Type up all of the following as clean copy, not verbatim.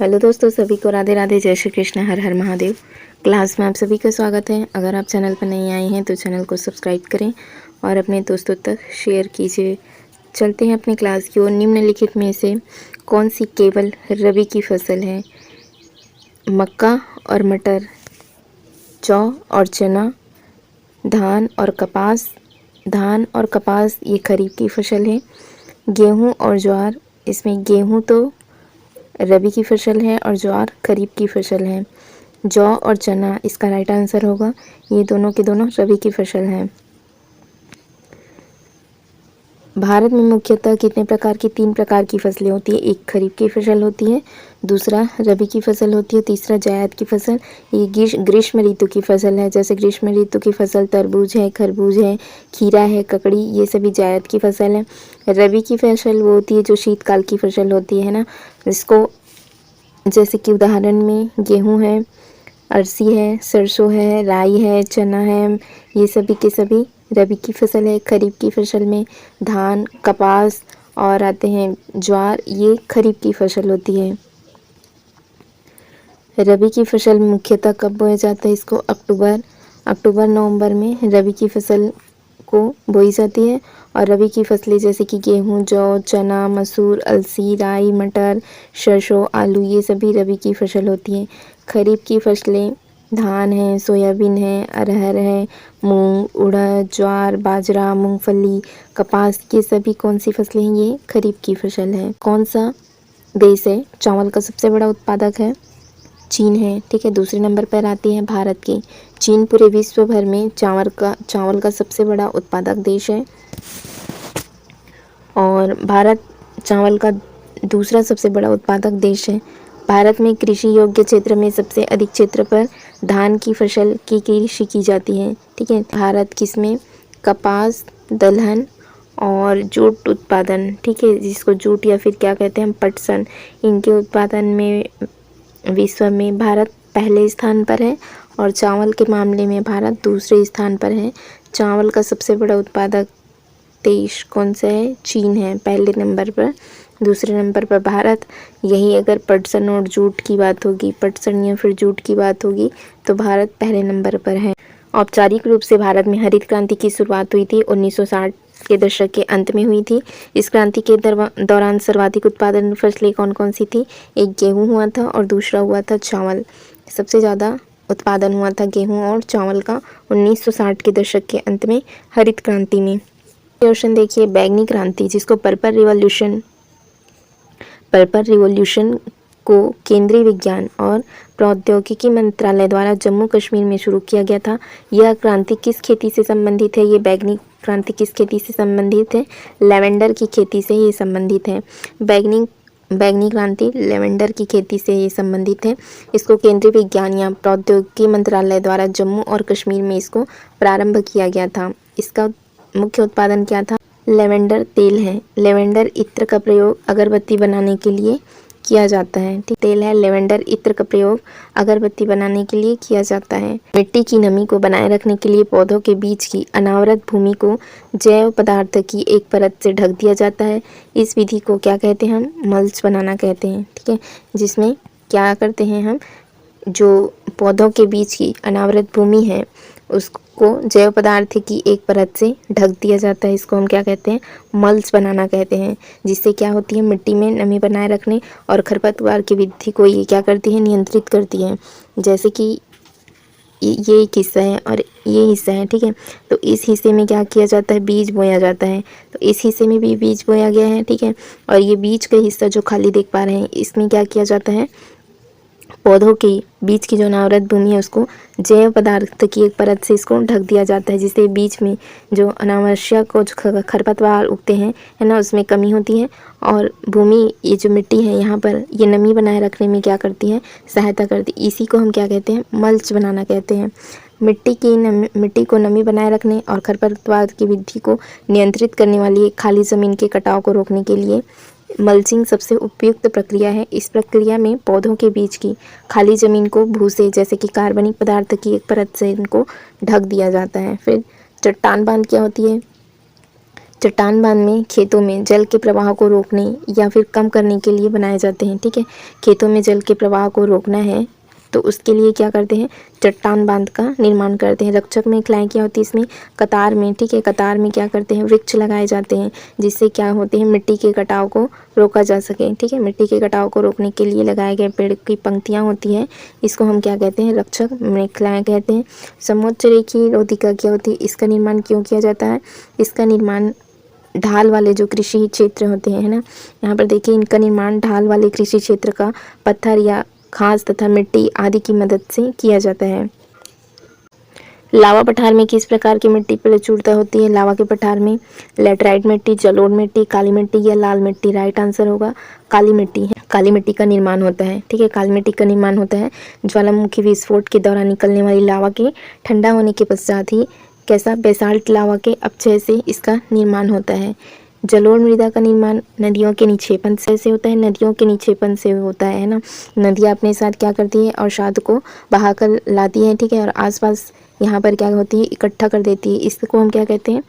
Hello दोस्तों, सभी को राधे राधे, जय श्री कृष्ण, हर हर महादेव। क्लास में आप सभी का स्वागत है। अगर आप चैनल पर नहीं आए हैं तो चैनल को सब्सक्राइब करें और अपने दोस्तों तक शेयर कीजिए। चलते हैं अपनी क्लास की ओर। निम्नलिखित में से कौन सी केवल रबी की फसल है? मक्का और मटर, जौ और चना, धान और कपास। धान और कपास ये खरीफ की फसल है। गेहूँ और ज्वार, इसमें गेहूँ तो रबी की फसल है और ज्वार खरीफ की फसल है। जौ और चना इसका राइट आंसर होगा। ये दोनों के दोनों रबी की फसल हैं। भारत में मुख्यतः कितने प्रकार की 3 प्रकार की फसलें होती है? एक खरीफ की फसल होती है, दूसरा रबी की फसल होती है, तीसरा जायद की फसल। ये ग्रीष्म ऋतु की फसल है। जैसे ग्रीष्म ऋतु की फसल तरबूज है, खरबूज है, खीरा है, ककड़ी, ये सभी जायद की फसल है। रबी की फसल वो होती है जो शीतकाल की फसल होती है ना, जिसको जैसे कि उदाहरण में गेहूँ है, अरसी है, सरसों है, राई है, चना है, ये सभी के सभी रबी की फसल है। खरीफ की फसल में धान, कपास और आते हैं ज्वार, ये खरीफ की फसल होती है। रबी की फसल मुख्यतः कब बोया जाता है? इसको अक्टूबर नवंबर में रबी की फसल को बोई जाती है। और रबी की फसलें जैसे कि गेहूँ, जौ, चना, मसूर, अलसी, राई, मटर, सरसों, आलू, ये सभी रबी की फसल होती हैं। खरीफ की फसलें धान है, सोयाबीन है, अरहर है, मूंग, उड़द, ज्वार, बाजरा, मूंगफली, कपास, ये सभी कौन सी फसलें हैं? ये खरीफ की फसल है। कौन सा देश है चावल का सबसे बड़ा उत्पादक है? चीन है। ठीक है, दूसरे नंबर पर आती है भारत की। चीन पूरे विश्व भर में चावल का सबसे बड़ा उत्पादक देश है और भारत चावल का दूसरा सबसे बड़ा उत्पादक देश है। भारत में कृषि योग्य क्षेत्र में सबसे अधिक क्षेत्र पर धान की फसल की कृषि की जाती है। ठीक है, भारत किसमें? कपास, दलहन और जूट उत्पादन, ठीक है, जिसको जूट या फिर क्या कहते हैं हम, पटसन, इनके उत्पादन में विश्व में भारत पहले स्थान पर है और चावल के मामले में भारत दूसरे स्थान पर है। चावल का सबसे बड़ा उत्पादक देश कौन सा है? चीन है पहले नंबर पर, दूसरे नंबर पर भारत। यही अगर पटसन और जूट की बात होगी, पटसन या फिर जूट की बात होगी, तो भारत पहले नंबर पर है। औपचारिक रूप से भारत में हरित क्रांति की शुरुआत हुई थी 1960 के दशक के अंत में हुई थी। इस क्रांति के दौरान सर्वाधिक उत्पादन फसलें कौन कौन सी थी? एक गेहूँ हुआ था और दूसरा हुआ था चावल। सबसे ज़्यादा उत्पादन हुआ था गेहूँ और चावल का 1960 के दशक के अंत में हरित क्रांति में। क्वेश्चन देखिए, बैंगनी क्रांति जिसको पर्पल रिवॉल्यूशन को केंद्रीय विज्ञान और प्रौद्योगिकी मंत्रालय द्वारा जम्मू कश्मीर में शुरू किया गया था। यह क्रांति किस खेती से संबंधित है? ये बैंगनी क्रांति किस खेती से संबंधित है? लेवेंडर की खेती से ये संबंधित है। बैंगनी क्रांति लेवेंडर की खेती से ये संबंधित है। इसको केंद्रीय विज्ञान या प्रौद्योगिकी मंत्रालय द्वारा जम्मू और कश्मीर में इसको प्रारंभ किया गया था। इसका मुख्य उत्पादन क्या था? लेवेंडर तेल है। लेवेंडर इत्र का प्रयोग अगरबत्ती बनाने के लिए किया जाता है। ठीक, तेल है। लेवेंडर इत्र का प्रयोग अगरबत्ती बनाने के लिए किया जाता है। मिट्टी की नमी को बनाए रखने के लिए पौधों के बीच की अनावृत भूमि को जैव पदार्थ की एक परत से ढक दिया जाता है। इस विधि को क्या कहते हैं हम? मल्च बनाना कहते हैं। ठीक है, जिसमें क्या करते हैं हम, जो पौधों के बीच की अनावृत भूमि है उसको जैव पदार्थ की एक परत से ढक दिया जाता है। इसको हम क्या कहते हैं? मल्च बनाना कहते हैं। जिससे क्या होती है? मिट्टी में नमी बनाए रखने और खरपतवार की वृद्धि को ये क्या करती है? नियंत्रित करती है। जैसे कि ये एक हिस्सा है और ये हिस्सा है। ठीक है, तो इस हिस्से में क्या किया जाता है? बीज बोया जाता है। तो इस हिस्से में भी बीज बोया गया है। ठीक है, और ये बीज का हिस्सा जो खाली देख पा रहे हैं, इसमें क्या किया जाता है? पौधों के बीच की जो अनावृत भूमि है उसको जैव पदार्थ की एक परत से इसको ढक दिया जाता है, जिससे बीच में जो अनावश्यक और खरपतवार उगते हैं, है ना, उसमें कमी होती है। और भूमि, ये जो मिट्टी है यहाँ पर, ये नमी बनाए रखने में क्या करती है? सहायता करती है। इसी को हम क्या कहते हैं? मल्च बनाना कहते हैं। मिट्टी को नमी बनाए रखने और खरपतवार की वृद्धि को नियंत्रित करने वाली एक खाली ज़मीन के कटाव को रोकने के लिए मल्चिंग सबसे उपयुक्त प्रक्रिया है। इस प्रक्रिया में पौधों के बीच की खाली ज़मीन को भूसे जैसे कि कार्बनिक पदार्थ की एक परत से इनको ढक दिया जाता है। फिर चट्टान बांध क्या होती है? चट्टान बांध में खेतों में जल के प्रवाह को रोकने या फिर कम करने के लिए बनाए जाते हैं। ठीक है, खेतों में जल के प्रवाह को रोकना है तो उसके लिए क्या करते हैं, चट्टान बांध का निर्माण करते हैं। रक्षक में क्लाएँ क्या होती है इसमें, कतार में, ठीक है, कतार में क्या करते हैं, वृक्ष लगाए जाते हैं जिससे क्या होते हैं, मिट्टी के कटाव को रोका जा सके। ठीक है, मिट्टी के कटाव को रोकने के लिए लगाए गए पेड़ की पंक्तियाँ होती हैं, इसको हम क्या कहते हैं, रक्षक में क्लाएँ कहते हैं। समोच्च रेखीय रोधिका क्या होती है, इसका निर्माण क्यों किया जाता है, इसका निर्माण ढाल वाले जो कृषि क्षेत्र होते हैं, है ना, यहाँ पर देखिए इनका निर्माण ढाल वाले कृषि क्षेत्र का पत्थर या घास तथा मिट्टी आदि की मदद से किया जाता है। लावा पठार में किस प्रकार की मिट्टी प्रचुरता होती है, लावा के पठार में लेटराइट मिट्टी, जलोढ़ मिट्टी, काली मिट्टी या लाल मिट्टी। राइट आंसर होगा काली मिट्टी है, काली मिट्टी का निर्माण होता है। ठीक है, काली मिट्टी का निर्माण होता है ज्वालामुखी विस्फोट के दौरान निकलने वाली लावा के ठंडा होने के पश्चात ही कैसा, बेसाल्ट लावा के अपक्षय से इसका निर्माण होता है। जलोढ़ मृदा का निर्माण नदियों के निक्षेपण से होता है, नदियों के निक्षेपण से होता है ना। नदियाँ अपने साथ क्या करती है, अवसाद को बहाकर लाती है। ठीक है, और आसपास यहाँ पर क्या होती है, इकट्ठा कर देती है। इसको हम क्या कहते हैं,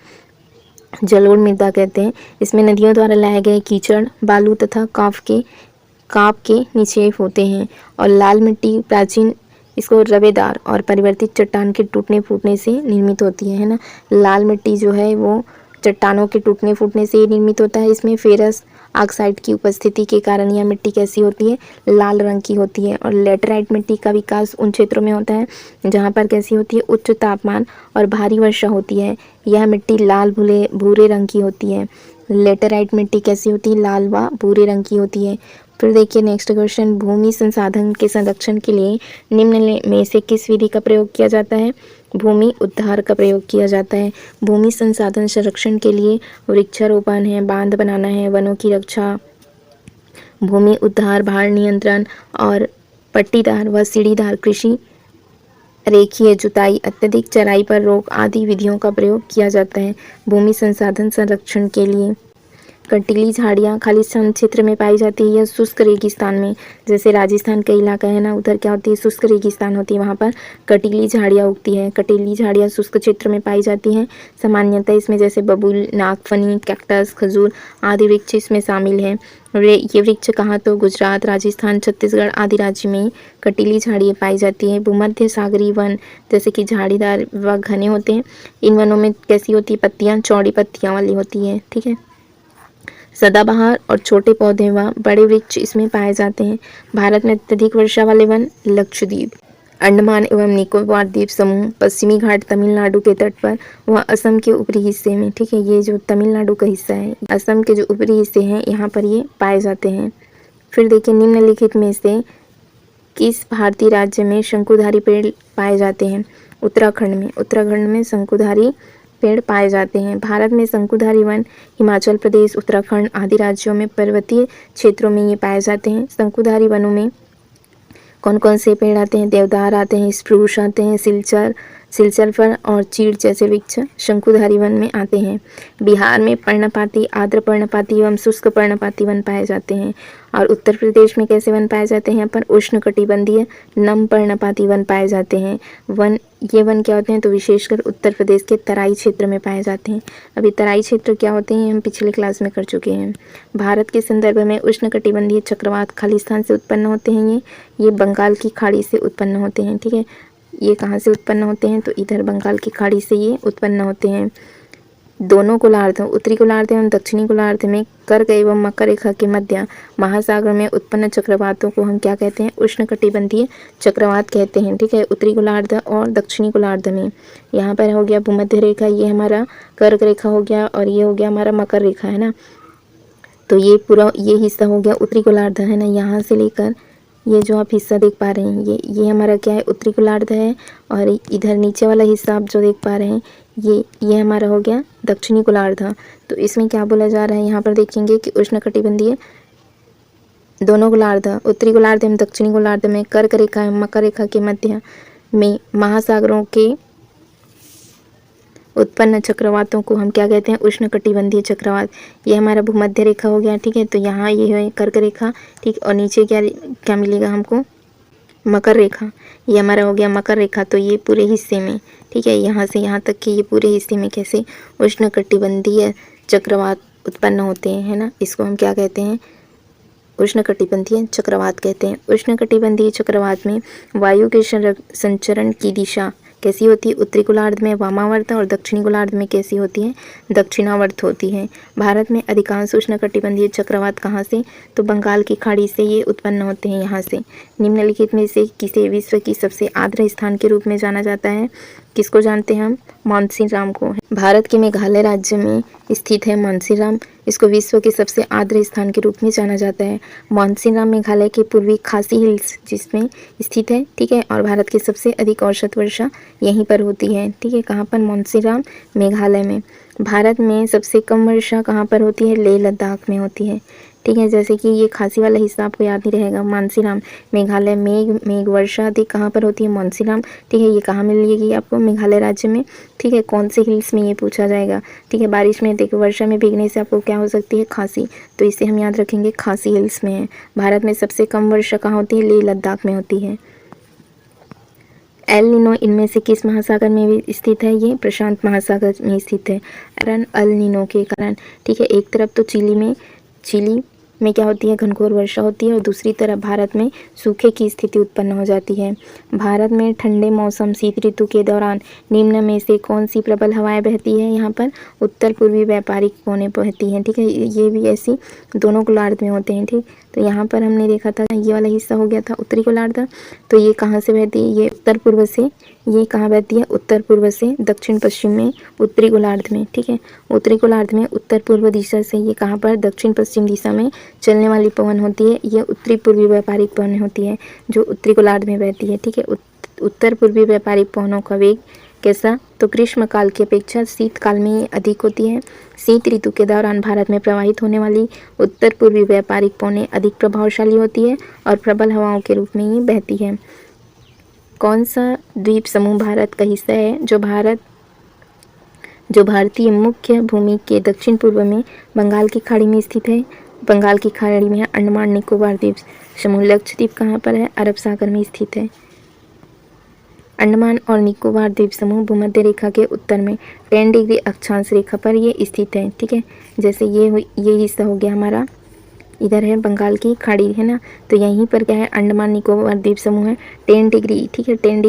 जलोढ़ मृदा कहते हैं। इसमें नदियों द्वारा लाए गए कीचड़, बालू तथा काप के निक्षेप होते हैं। और लाल मिट्टी प्राचीन इसको रवेदार और परिवर्तित चट्टान के टूटने फूटने से निर्मित होती है ना। लाल मिट्टी जो है वो चट्टानों के टूटने फूटने से निर्मित होता है। इसमें फेरस ऑक्साइड की उपस्थिति के कारण यह मिट्टी कैसी होती है, लाल रंग की होती है। और लेटराइट मिट्टी का विकास उन क्षेत्रों में होता है जहाँ पर कैसी होती है, उच्च तापमान और भारी वर्षा होती है। यह मिट्टी लाल भूरे रंग की होती है। लेटराइट मिट्टी कैसी होती है, लाल व भूरे रंग की होती है। फिर देखिए नेक्स्ट क्वेश्चन, भूमि संसाधन के संरक्षण के लिए निम्न में से किस विधि का प्रयोग किया जाता है, भूमि उद्धार का प्रयोग किया जाता है। भूमि संसाधन संरक्षण के लिए वृक्षारोपण है, बांध बनाना है, वनों की रक्षा, भूमि उद्धार, बाढ़ नियंत्रण और पट्टीदार व सीढ़ीदार कृषि, रेखीय जुताई, अत्यधिक चराई पर रोक आदि विधियों का प्रयोग किया जाता है भूमि संसाधन संरक्षण के लिए। कंटीली झाड़ियाँ खालिस्तान क्षेत्र में पाई जाती है या शुष्क रेगिस्तान में, जैसे राजस्थान का इलाका है ना, उधर क्या होती है, शुष्क रेगिस्तान होती है, वहाँ पर कटीली झाड़ियाँ उगती है। कटीली झाड़ियाँ शुष्क क्षेत्र में पाई जाती हैं सामान्यतः। इसमें जैसे बबूल, नागफनी, कैक्टस, खजूर आदि वृक्ष इसमें शामिल हैं। ये वृक्ष कहाँ, तो गुजरात, राजस्थान, छत्तीसगढ़ आदि राज्य में कटीली झाड़ियाँ पाई जाती है। भूमध्य सागरीय वन जैसे कि झाड़ीदार व घने होते हैं, इन वनों में कैसी होती है, पत्तियाँ चौड़ी पत्तियाँ वाली होती है। ठीक है, सदाबहार और छोटे पौधे व बड़े वृक्ष इसमें पाए जाते हैं। भारत में अत्यधिक वर्षा वाले वन लक्षद्वीप, अंडमान एवं निकोबार द्वीप समूह, पश्चिमी घाट तमिलनाडु के तट पर व असम के ऊपरी हिस्से में। ठीक है, ये जो तमिलनाडु का हिस्सा है, असम के जो ऊपरी हिस्से हैं यहाँ पर ये पाए जाते हैं। फिर देखिए निम्नलिखित में से किस भारतीय राज्य में शंकुधारी पेड़ पाए जाते हैं, उत्तराखंड में शंकुधारी पेड़ पाए जाते हैं। भारत में शंकुधारी वन हिमाचल प्रदेश, उत्तराखंड आदि राज्यों में पर्वतीय क्षेत्रों में ये पाए जाते हैं। शंकुधारी वनों में कौन कौन से पेड़ आते हैं, देवदार आते हैं, स्प्रूस आते हैं, सिलचर फर और चीड़ जैसे वृक्ष शंकुधारी वन में आते हैं। बिहार में पर्णपाती, आर्द्र पर्णपाती एवं शुष्क पर्णपाती वन पाए जाते हैं। और उत्तर प्रदेश में कैसे वन पाए जाते हैं, यहाँ पर उष्णकटिबंधीय नम पर्णपाती वन पाए जाते हैं। ये वन क्या होते हैं, तो विशेषकर उत्तर प्रदेश के तराई क्षेत्र में पाए जाते हैं। अभी तराई क्षेत्र क्या होते हैं हम पिछले क्लास में कर चुके हैं। भारत के संदर्भ में उष्णकटिबंधीय चक्रवात खालिस्तान से उत्पन्न होते हैं। ये बंगाल की खाड़ी से उत्पन्न होते हैं। ठीक है, ये कहाँ से उत्पन्न होते हैं, तो इधर बंगाल की खाड़ी से ये उत्पन्न होते हैं। दोनों गोलार्ध, उत्तरी गोलार्ध एवं दक्षिणी गोलार्ध में कर्क एवं मकर रेखा के मध्य महासागर में उत्पन्न चक्रवातों को हम क्या कहते हैं, उष्णकटिबंधीय चक्रवात कहते हैं। ठीक है, उत्तरी गोलार्ध और दक्षिणी गोलार्ध में। यहाँ पर हो गया भूमध्य रेखा, ये हमारा कर्क रेखा हो गया, और ये हो गया हमारा मकर रेखा, है ना। तो ये पूरा ये हिस्सा हो गया उत्तरी गोलार्ध, है ना। यहाँ से लेकर ये जो आप हिस्सा देख पा रहे हैं, ये हमारा क्या है, उत्तरी गोलार्ध है। और इधर नीचे वाला हिस्सा आप जो देख पा रहे हैं, ये हमारा हो गया दक्षिणी गोलार्ध। तो इसमें क्या बोला जा रहा है, यहाँ पर देखेंगे कि उष्णकटिबंधीय दोनों गोलार्ध, उत्तरी गोलार्ध एवं दक्षिणी गोलार्ध में कर्क रेखा एवं मकर रेखा के मध्य में महासागरों के उत्पन्न चक्रवातों को हम क्या कहते हैं, उष्णकटिबंधीय चक्रवात। ये हमारा भूमध्य रेखा हो गया। ठीक है, तो यहाँ ये है कर्क रेखा, ठीक, और नीचे क्या मिलेगा हमको, मकर रेखा। ये हमारा हो गया मकर रेखा। तो ये पूरे हिस्से में, ठीक है, यहाँ से यहाँ तक कि ये पूरे हिस्से में कैसे उष्णकटिबंधीय चक्रवात उत्पन्न होते हैं, है ना, इसको हम क्या कहते हैं, उष्णकटिबंधीय चक्रवात कहते हैं। उष्णकटिबंधीय चक्रवात में वायु के संचरण की दिशा कैसी होती है, उत्तरी गोलार्ध में वामावर्त और दक्षिणी गोलार्ध में कैसी होती है, दक्षिणावर्त होती है। भारत में अधिकांश उष्णकटिबंधीय चक्रवात कहाँ से, तो बंगाल की खाड़ी से ये उत्पन्न होते हैं, यहाँ से। निम्नलिखित में से किसे विश्व की सबसे आर्द्र स्थान के रूप में जाना जाता है, किसको जानते हैं हम, मानसीराम को। भारत के मेघालय राज्य में स्थित है मानसीराम, इसको विश्व के सबसे आर्द्र स्थान के रूप में जाना जाता है। मानसीराम मेघालय के पूर्वी खासी हिल्स जिसमें स्थित है, ठीक है, और भारत की सबसे अधिक औसत वर्षा यहीं पर होती है, ठीक है, कहाँ पर, मानसीराम मेघालय में। भारत में सबसे कम वर्षा कहाँ पर होती है, लेह लद्दाख में होती है, ठीक है। जैसे कि ये खासी वाला हिस्सा आपको याद नहीं रहेगा, मानसीराम मेघालय मेघ वर्षा अधिक कहाँ पर होती है, मानसीराम, ठीक है। ये कहाँ मिलेगी आपको, मेघालय राज्य में, ठीक है। कौन से हिल्स में, ये पूछा जाएगा, ठीक है। बारिश में देखो, वर्षा में भीगने से आपको क्या हो सकती है, खांसी, तो इसे हम याद रखेंगे, खासी हिल्स में है। भारत में सबसे कम वर्षा कहाँ होती है, लेह लद्दाख में होती है। एल नीनो इनमें से किस महासागर में स्थित है, ये प्रशांत महासागर में स्थित है। कारण एल नीनो के कारण, ठीक है, एक तरफ तो चिली में क्या होती है, घनघोर वर्षा होती है, और दूसरी तरफ भारत में सूखे की स्थिति उत्पन्न हो जाती है। भारत में ठंडे मौसम शीत ऋतु के दौरान निम्न में से कौन सी प्रबल हवाएं बहती है, यहाँ पर उत्तर पूर्वी व्यापारिक कोने बहती हैं, ठीक है। ये भी ऐसी दोनों गोलार्ध में होते हैं, ठीक। तो यहाँ पर हमने देखा था, ये वाला हिस्सा हो गया था उत्तरी गोलार्ध, तो ये कहाँ से बहती है, ये उत्तर पूर्व से, ये कहाँ बहती है, उत्तर पूर्व से दक्षिण पश्चिम में उत्तरी गोलार्ध में, ठीक है। उत्तरी गोलार्ध में उत्तर पूर्व दिशा से ये कहाँ पर, दक्षिण पश्चिम दिशा में चलने वाली पवन होती है, ये उत्तरी पूर्वी व्यापारिक पवन होती है, जो उत्तरी गोलार्ध में बहती है, ठीक है। उत्तर पूर्वी व्यापारिक पवनों का वेग कैसा, तो ग्रीष्म काल की अपेक्षा शीतकाल में ये अधिक होती है। शीत ऋतु के दौरान भारत में प्रवाहित होने वाली उत्तर पूर्वी व्यापारिक पवनें अधिक प्रभावशाली होती है और प्रबल हवाओं के रूप में ये बहती है। कौन सा द्वीप समूह भारत का हिस्सा है, जो भारतीय मुख्य भूमि के दक्षिण पूर्व में बंगाल की खाड़ी में स्थित है। बंगाल की खाड़ी में है अंडमान निकोबार द्वीप समूह। लक्षद्वीप कहाँ पर है, अरब सागर में स्थित है। अंडमान और निकोबार द्वीप समूह भूमध्य रेखा के उत्तर में 10 डिग्री अक्षांश रेखा पर ये स्थित है, ठीक है। जैसे ये हिस्सा हो गया हमारा, इधर है बंगाल की खाड़ी, है ना, तो यहीं पर क्या है, अंडमान निकोबार द्वीप समूह है 10 डिग्री, ठीक है, 10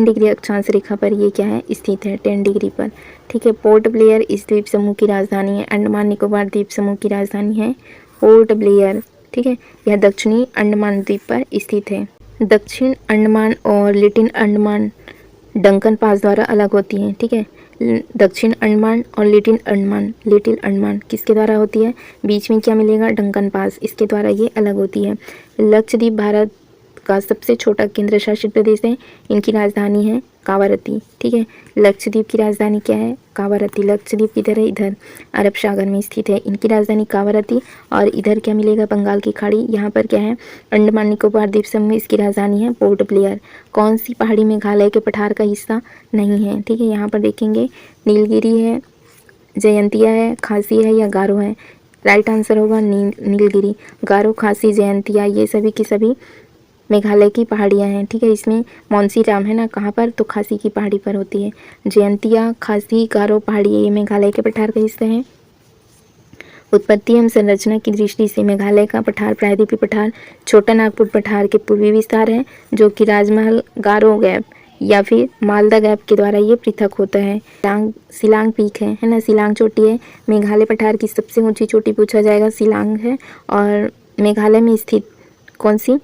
डिग्री अक्षांश रेखा पर ये क्या है, स्थित है 10 डिग्री पर, ठीक है। पोर्ट ब्लेयर इस द्वीप समूह की राजधानी है। अंडमान निकोबार द्वीप समूह की राजधानी है पोर्ट ब्लेयर, ठीक है। यह दक्षिणी अंडमान द्वीप पर स्थित है। दक्षिण अंडमान और लिटिल अंडमान डंकन पास द्वारा अलग होती हैं, ठीक है। दक्षिण अंडमान और लिटिल अंडमान किसके द्वारा होती है, बीच में क्या मिलेगा, डंकन पास, इसके द्वारा ये अलग होती है। लक्षद्वीप भारत का सबसे छोटा केंद्र शासित प्रदेश है। इनकी राजधानी है कावारती, ठीक है। लक्षद्वीप की राजधानी क्या है, कावारती। लक्षद्वीप किधर है, इधर अरब सागर में स्थित है। इनकी राजधानी कावारती, और इधर क्या मिलेगा, बंगाल की खाड़ी। यहाँ पर क्या है, अंडमान निकोबार द्वीप समूह, इसकी राजधानी है पोर्ट ब्लेयर। कौन सी पहाड़ी मेघालय के पठार का हिस्सा नहीं है, ठीक है। यहाँ पर देखेंगे नीलगिरी है, जयंतिया है, खासी है या गारो है। राइट आंसर होगा नीलगिरी। गारो, खासी, जयंतिया ये सभी की सभी मेघालय की पहाड़ियाँ हैं, ठीक है। इसमें मानसीराम है ना, कहाँ पर, तो खासी की पहाड़ी पर होती है। जयंतिया, खासी, गारो पहाड़ी ये मेघालय के पठार का हिस्सा है। उत्पत्ति एवं संरचना की दृष्टि से मेघालय का पठार प्रायद्वीपीय पठार छोटा नागपुर पठार के पूर्वी विस्तार है, जो कि राजमहल, गारो गैप या फिर मालदा गैप के द्वारा ये पृथक होता है। शिलांग पीक है ना, शिलांग चोटी है। मेघालय पठार की सबसे ऊंची चोटी पूछा जाएगा, शिलांग है। और मेघालय में स्थित कौन सी,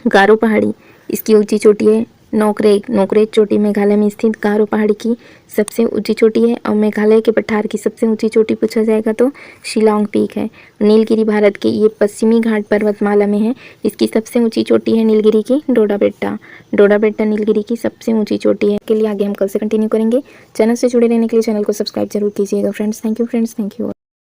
गारो पहाड़ी, इसकी ऊंची चोटी है नोकरेक चोटी मेघालय में स्थित गारो पहाड़ी की सबसे ऊंची चोटी है। और मेघालय के पठार की सबसे ऊंची चोटी पूछा जाएगा तो शिलांग पीक है। नीलगिरी भारत के ये पश्चिमी घाट पर्वतमाला में है। इसकी सबसे ऊंची चोटी है नीलगिरी की डोडा बेट्टा नीलगिरी की सबसे ऊंची चोटी है। के लिए आगे हम कल से कंटिन्यू करेंगे। चैनल से जुड़े रहने के लिए चैनल को सब्सक्राइब जरूर कीजिएगा friends. Thank you friends, thank you.